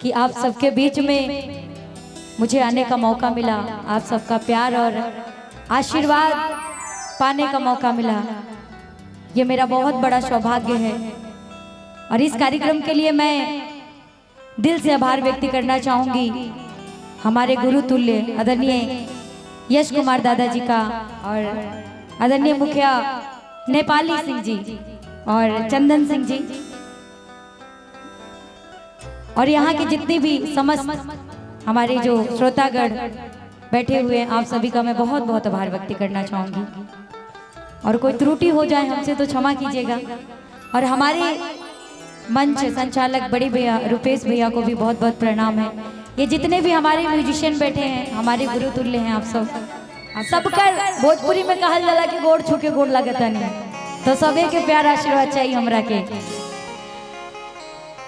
कि आप सबके बीच में मुझे आने का मौका मिला, आप सबका प्यार और आशीर्वाद पाने का मौका मिला। ये मेरा बहुत बड़ा सौभाग्य है और इस कार्यक्रम के लिए मैं दिल से आभार व्यक्त करना चाहूंगी हमारे गुरु तुल्य आदरणीय यश कुमार दादाजी का और आदरणीय मुखिया नेपाली सिंह जी और चंदन सिंह जी और यहाँ के जितने भी समस्त हमारे जो श्रोतागण बैठे हुए हैं, आप सभी का मैं बहुत बहुत आभार व्यक्त करना चाहूंगी। और कोई त्रुटि हो जाए हमसे तो क्षमा कीजिएगा। और हमारे मंच संचालक बड़े भैया रुपेश भैया को भी बहुत बहुत प्रणाम है। ये जितने भी हमारे म्यूजिशियन बैठे हैं, हमारे गुरु तुल्य हैं आप सबका भोजपुरी में कहल जाला कि गोड़ छू के गोड़ लगता नहीं, तो सभी के प्यार आशीर्वाद चाहिए हमरा के।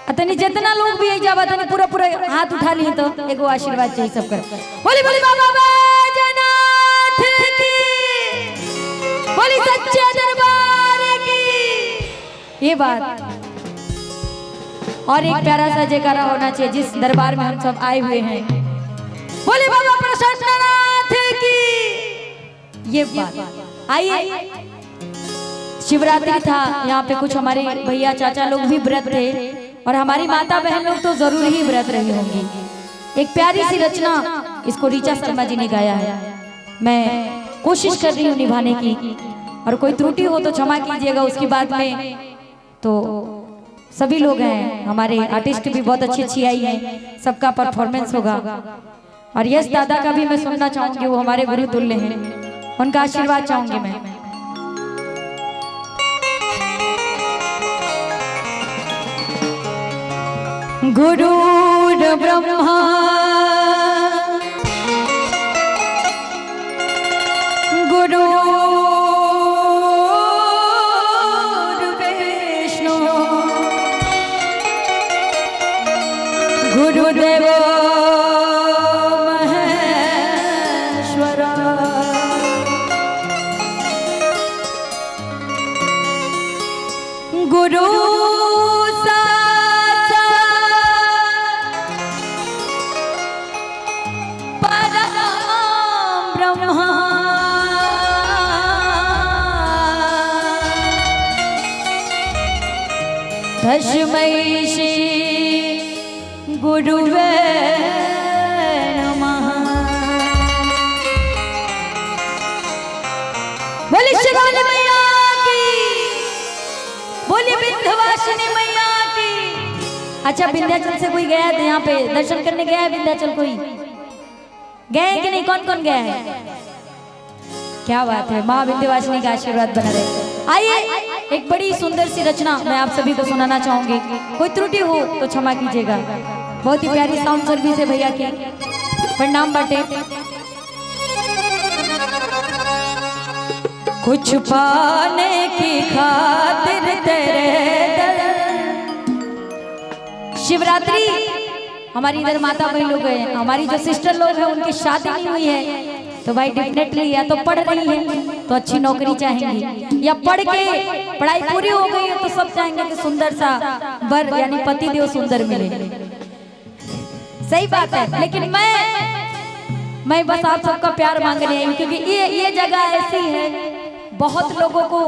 अतनी जितना लोग भी जावा तनी पूरा पूरा हाथ उठा ली तो एगो आशीर्वाद चाहिए सबका। बोली बोली बाबा बैजनाथ की, बोली सच्चे दरबार की। ये बात और एक प्यारा सा जयकारा होना चाहिए जिस दरबार में हम सब आए हुए हैं। बोली बाबा प्रसन्ननाथ की। ये बात आइए, शिवरात्रि था, यहाँ पे कुछ हमारे भैया चाचा लोग भी व्रत थे और हमारी माता बहन लोग तो जरूर ही व्रत रही होंगी। एक प्यारी सी रचना इसको ऋचा शर्मा जी ने गाया है, मैं कोशिश कर रही हूँ निभाने की और कोई त्रुटि हो तो क्षमा कीजिएगा। उसके बाद में तो सभी लोग हैं, हमारे आर्टिस्ट भी बहुत अच्छी अच्छी आई हैं, सबका परफॉर्मेंस होगा। और यश दादा का भी मैं सुनना चाहूंगी, वो हमारे गुरु तुल्य हैं, उनका आशीर्वाद चाहूंगी मैं। गुरुर् ब्रह्मा गुरुर्विष्णु गुरुदेवो महेश्वरा। गुरु तस्मै श्री गुरुवे नमः। बोली शिवाली मैया की, बोली विंध्यवासिनी मैया की। अच्छा, विंध्याचल से कोई गया है यहाँ पे दर्शन करने गया है? विंध्याचल कोई गए हैं कि नहीं? कौन कौन गया है? क्या बात है, माँ विंध्यवासिनी का आशीर्वाद बना रहे। आइए, एक बड़ी सुंदर सी रचना मैं आप सभी को सुनाना चाहूंगी, कोई त्रुटि हो तो क्षमा कीजिएगा। बहुत ही प्यारी साउंड सर्विस है भैया की, प्रणाम बाटे। कुछ पाने की खातिर तेरे दर। शिवरात्रि हमारी इधर माता बहन लोग हैं, हमारी जो सिस्टर लोग हैं उनकी शादी नहीं हुई है तो भाई डेफिनेटली या तो पढ़ रही है तो अच्छी नौकरी चाहेंगी, या पढ़ के पढ़ाई पूरी हो गई है तो सब चाहेंगे कि सुंदर सा वर यानी पति देव सुंदर मिले। सही बात है, लेकिन मैं बस आप सबका प्यार मांग रही हूँ, क्योंकि ये जगह ऐसी है, बहुत लोगों को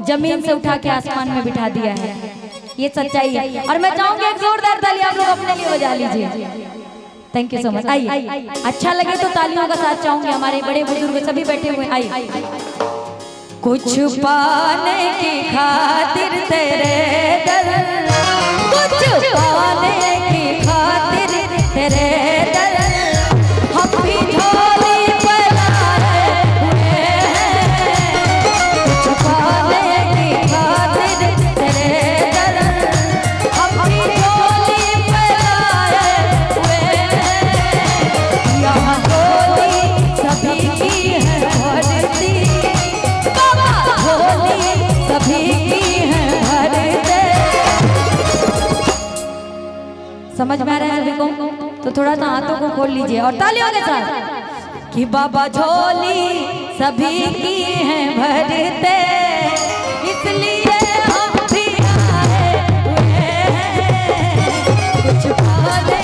जमीन से उठा के आसमान में बिठा दिया है, ये सच्चाई है। और मैं चाहूंगी एक जोरदार ताली आप लोग अपने लिए बजा लीजिए। Thank you so much. आइए, अच्छा लगे तो तालियों का साथ चाहूंगी, हमारे बड़े बुजुर्ग सभी बैठे हुए। आइए। कुछ पाने की खातिर तेरे दर, कुछ पाने की खातिर तेरे दर, हम भी झोली बनाए हुए हैं। कुछ पाने की खातिर तेरे दर, हम भी झोली बनाए हुए हैं। यहाँ झोली सभी की है भरती, सभी की है भरते। समझ में आ रहा है सभी को? तो थोड़ा सा हाथों को खोल लीजिए और तालियों के साथ कि बाबा झोली सभी की है भरते, इसलिए हम भी आए हुए हैं। कुछ पाने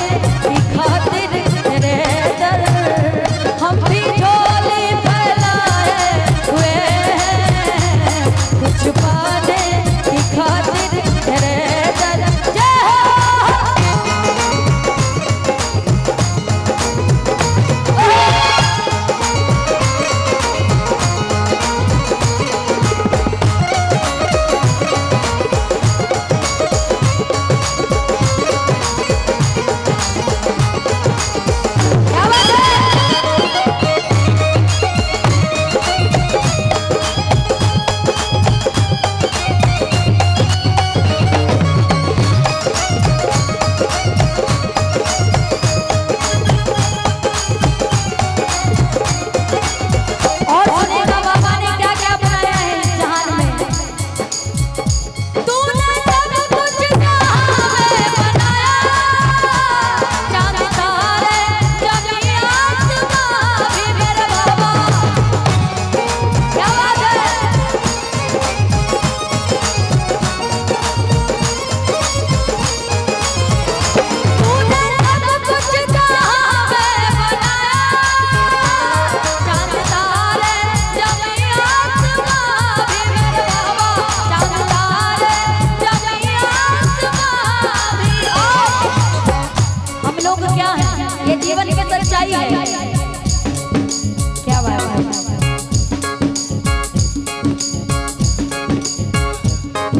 लोग क्या है, ये जीवन की सच्चाई है। क्या बात है।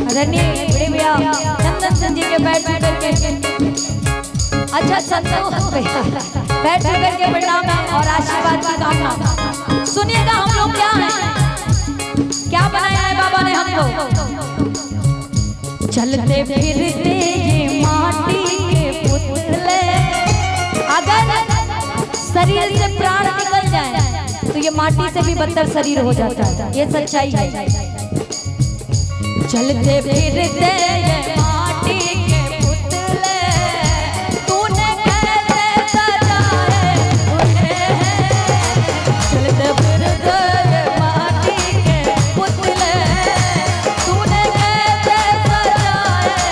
आदरणीय बड़े भैया चंदन सिंह जी के बैठ करके अच्छा संतोष भैया बैठ करके प्रणाम और आशीर्वाद की कामना। सुनिएगा हम लोग क्या हैं, क्या बनाया है बाबा ने हमको। चलते फिरते ये माटी के पुतले, अगर शरीर से प्राण निकल जाए तो ये माटी से भी बदतर शरीर हो जाता है, ये सच्चाई है। चलते फिरते ये माटी के पुतले, तूने कैसे सजाए उन्हें। चलते फिरते ये माटी के पुतले, तूने कैसे सजाए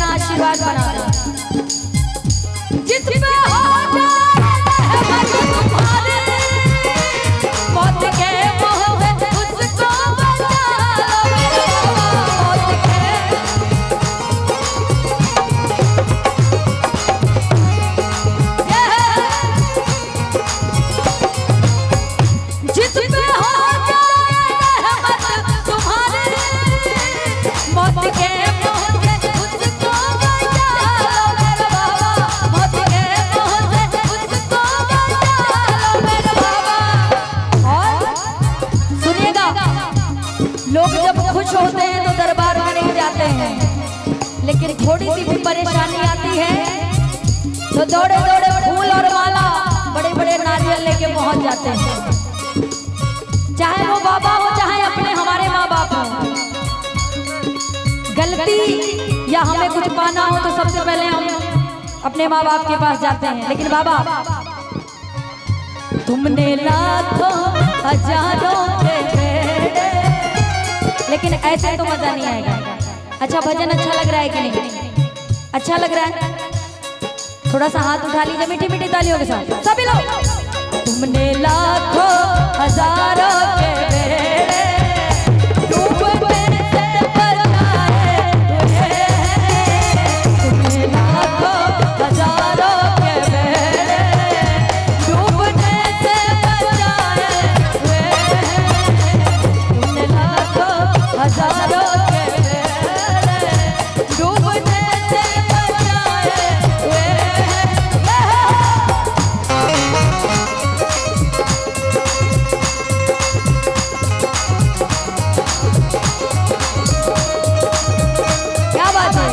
आशीर्वाद बना जिस पे हो जाए तुम्हारे मौत के मुंह में उसको बचा मौत के जिस पे हो जाए रहमत तुम्हारे मौत के लोग जब खुश होते हैं तो दरबार में नहीं जाते हैं, लेकिन थोड़ी सी भी परेशानी आती है तो दौड़े दौड़े फूल और माला बड़े बड़े नारियल लेके पहुंच जाते हैं। चाहे वो बाबा हो चाहे अपने हमारे माँ बाप हो, गलती या हमें कुछ पाना हो तो सबसे पहले हम अपने माँ बाप के पास जाते हैं। लेकिन बाबा तुमने लाखों हजारों लेकिन ऐसे तो मजा नहीं आएगा। अच्छा भजन अच्छा लग रहा है कि नहीं? अच्छा लग रहा है? थोड़ा सा हाथ उठा लीजिए मीठी मीठी तालियों के साथ सभी लोग। तुमने लाखों हजारों के बेड़े डूबने से बचाए तुमने लाखों हजारों के बेड़े डूबने से बचाए तुमने लाखों हजारों के बेड़े डूबने से बचाए क्या बात है।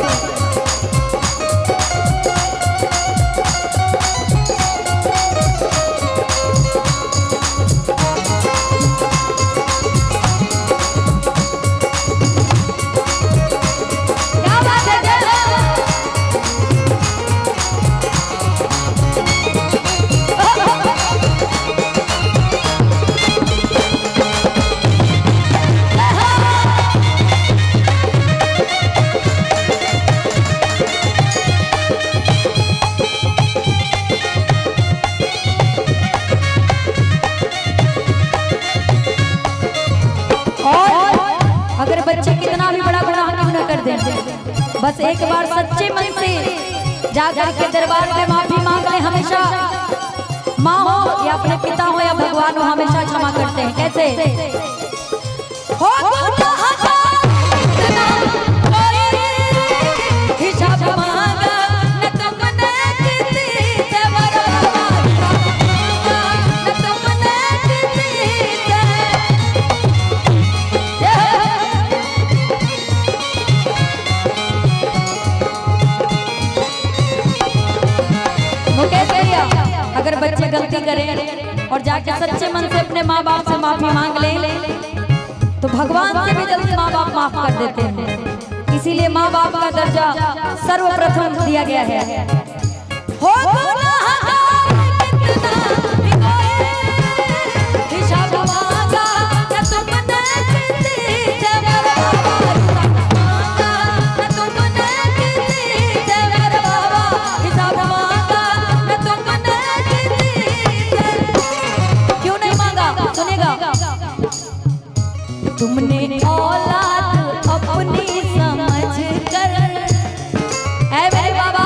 अगर बच्चे कितना भी बड़ा गुनाह क्यों न कर दें, बस एक बार सच्चे मन से जाकर के दरबार में माफी मांग ले। हमेशा माँ हो या अपने पिता हो या भगवान हो, हमेशा क्षमा करते हैं। कैसे हो हिसाब मांगा न तुमने किसी से न तुमने किसी से अगर बच्चे गलती करें और जाके सच्चे मन से अपने माँ बाप से माफी मांग लें तो भगवान से भी जल्दी माँ बाप माफ कर देते हैं। इसीलिए माँ बाप का दर्जा सर्वप्रथम दिया गया है। हो तुमने औलाद अपनी समझ कर, ऐ मेरे बाबा,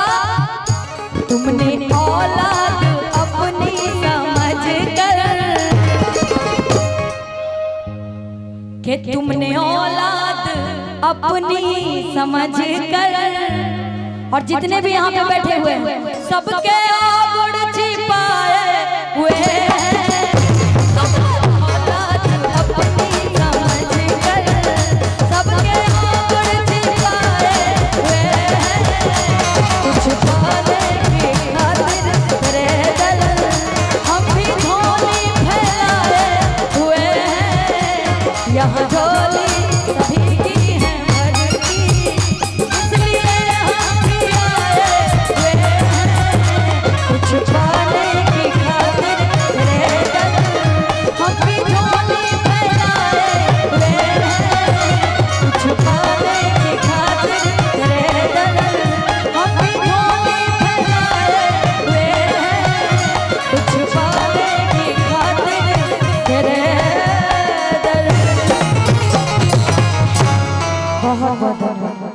तुमने औलाद अपनी समझ कर, कि तुमने औलाद अपनी समझ कर, और जितने भी यहाँ पे बैठे हुए हैं सबके आगुड़ छिपाए हुए हैं। यहाँ झोली सभी की है भर की, इसलिए हम भी आए हुए हैं कुछ पाने की खातिर तेरे दर। हम भी झोली फैलाए हुए हैं कुछ पाने की खातिर तेरे दर। हम भी झोली फैलाए हुए हैं कुछ पाने की खातिर तेरे दर। बहुत बहुत